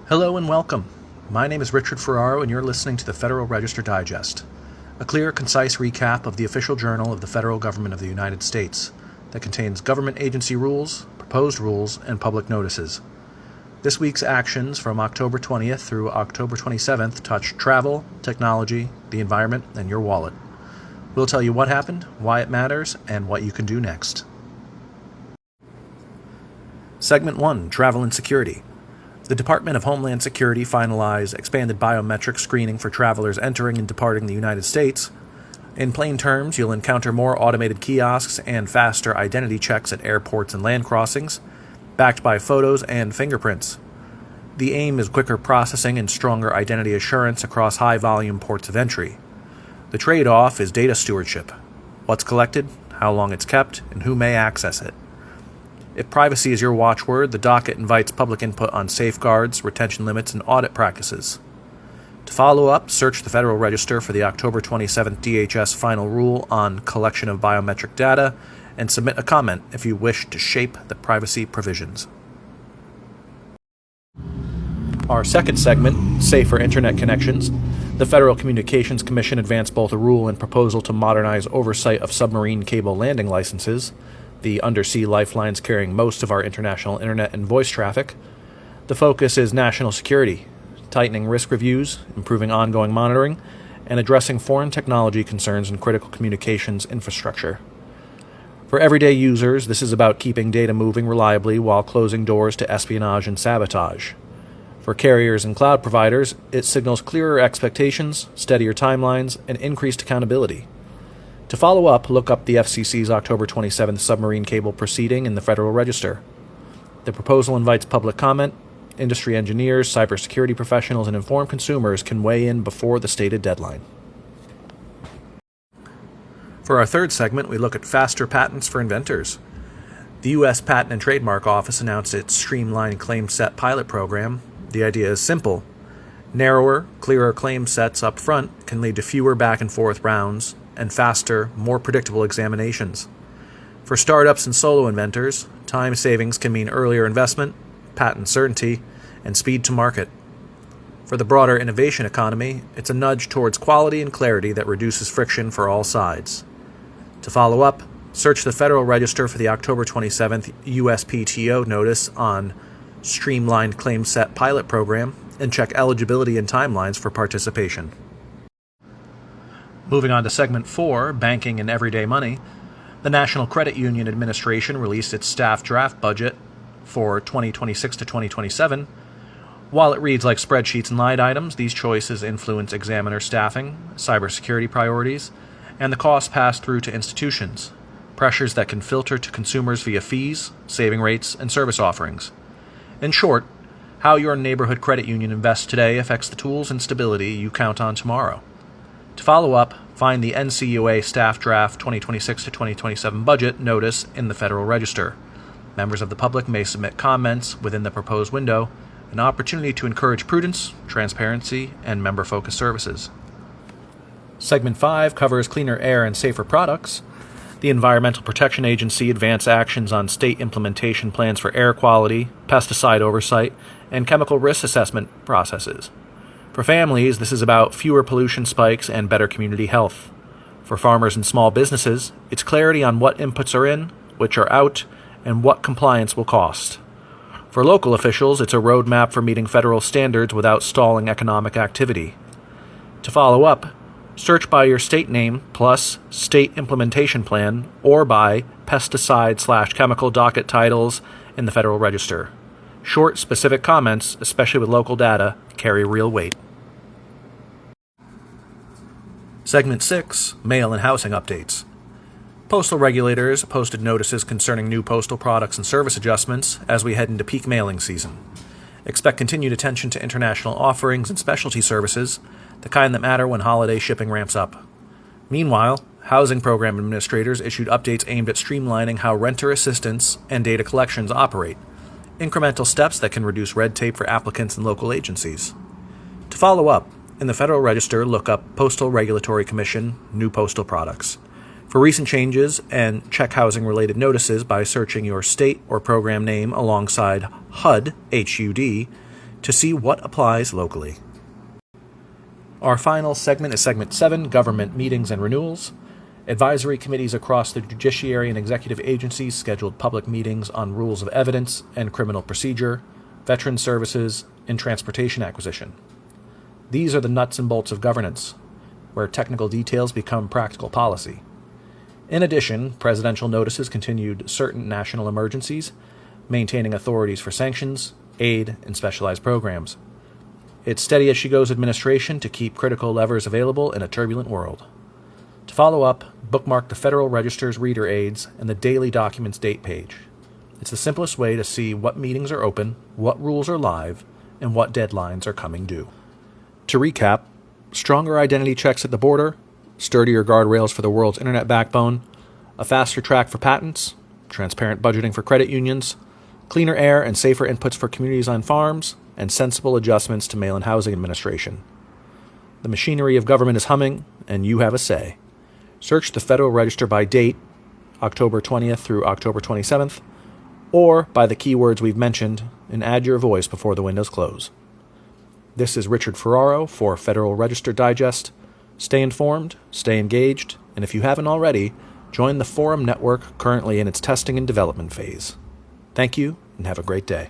Hello and welcome. My name is Richard Ferraro and you're listening to the Federal Register Digest, a clear, concise recap of the official journal of the federal government of the United States that contains government agency rules, proposed rules, and public notices. This week's actions from October 20th through October 27th touch travel, technology, the environment, and your wallet. We'll tell you what happened, why it matters, and what you can do next. Segment 1, Travel and Security. The Department of Homeland Security finalized expanded biometric screening for travelers entering and departing the United States. In plain terms, you'll encounter more automated kiosks and faster identity checks at airports and land crossings, backed by photos and fingerprints. The aim is quicker processing and stronger identity assurance across high-volume ports of entry. The trade-off is data stewardship: what's collected, how long it's kept, and who may access it. If privacy is your watchword, the docket invites public input on safeguards, retention limits, and audit practices. To follow up, search the Federal Register for the October 27th DHS final rule on collection of biometric data and submit a comment if you wish to shape the privacy provisions. Our second segment, Safer Internet Connections. The Federal Communications Commission advanced both a rule and proposal to modernize oversight of submarine cable landing licenses, the undersea lifelines carrying most of our international internet and voice traffic. The focus is national security, tightening risk reviews, improving ongoing monitoring, and addressing foreign technology concerns in critical communications infrastructure. For everyday users, this is about keeping data moving reliably while closing doors to espionage and sabotage. For carriers and cloud providers, it signals clearer expectations, steadier timelines, and increased accountability. To follow up, look up the FCC's October 27th submarine cable proceeding in the Federal Register. The proposal invites public comment. Industry engineers, cybersecurity professionals, and informed consumers can weigh in before the stated deadline. For our third segment, we look at faster patents for inventors. The U.S. Patent and Trademark Office announced its Streamlined claim set pilot program. The idea is simple. Narrower, clearer claim sets up front can lead to fewer back-and-forth rounds and faster, more predictable examinations. For startups and solo inventors, time savings can mean earlier investment, patent certainty, and speed to market. For the broader innovation economy, it's a nudge towards quality and clarity that reduces friction for all sides. To follow up, search the Federal Register for the October 27th USPTO notice on Streamlined Claim Set Pilot Program and check eligibility and timelines for participation. Moving on to Segment 4, Banking and Everyday Money, the National Credit Union Administration released its staff draft budget for 2026 to 2027. While it reads like spreadsheets and line items, these choices influence examiner staffing, cybersecurity priorities, and the costs passed through to institutions, pressures that can filter to consumers via fees, saving rates, and service offerings. In short, how your neighborhood credit union invests today affects the tools and stability you count on tomorrow. To follow up, find the NCUA Staff Draft 2026 to 2027 Budget Notice in the Federal Register. Members of the public may submit comments within the proposed window, an opportunity to encourage prudence, transparency, and member-focused services. Segment 5 covers cleaner air and safer products. The Environmental Protection Agency advanced actions on state implementation plans for air quality, pesticide oversight, and chemical risk assessment processes. For families, this is about fewer pollution spikes and better community health. For farmers and small businesses, it's clarity on what inputs are in, which are out, and what compliance will cost. For local officials, it's a roadmap for meeting federal standards without stalling economic activity. To follow up, search by your state name plus state implementation plan or by pesticide/chemical docket titles in the Federal Register. Short, specific comments, especially with local data, carry real weight. Segment 6, Mail and Housing Updates. Postal regulators posted notices concerning new postal products and service adjustments as we head into peak mailing season. Expect continued attention to international offerings and specialty services, the kind that matter when holiday shipping ramps up. Meanwhile, housing program administrators issued updates aimed at streamlining how renter assistance and data collections operate, incremental steps that can reduce red tape for applicants and local agencies. To follow up, in the Federal Register, look up Postal Regulatory Commission, New Postal Products. For recent changes, and check housing-related notices by searching your state or program name alongside HUD, HUD, to see what applies locally. Our final segment is Segment 7, Government Meetings and Renewals. Advisory committees across the judiciary and executive agencies scheduled public meetings on rules of evidence and criminal procedure, veteran services, and transportation acquisition. These are the nuts and bolts of governance, where technical details become practical policy. In addition, presidential notices continued certain national emergencies, maintaining authorities for sanctions, aid, and specialized programs. It's steady-as-she-goes administration to keep critical levers available in a turbulent world. To follow up, bookmark the Federal Register's reader aids and the Daily Documents date page. It's the simplest way to see what meetings are open, what rules are live, and what deadlines are coming due. To recap, stronger identity checks at the border, sturdier guardrails for the world's internet backbone, a faster track for patents, transparent budgeting for credit unions, cleaner air and safer inputs for communities on farms, and sensible adjustments to mail and housing administration. The machinery of government is humming, and you have a say. Search the Federal Register by date, October 20th through October 27th, or by the keywords we've mentioned, and add your voice before the windows close. This is Richard Ferraro for Federal Register Digest. Stay informed, stay engaged, and if you haven't already, join the Forum Network currently in its testing and development phase. Thank you, and have a great day.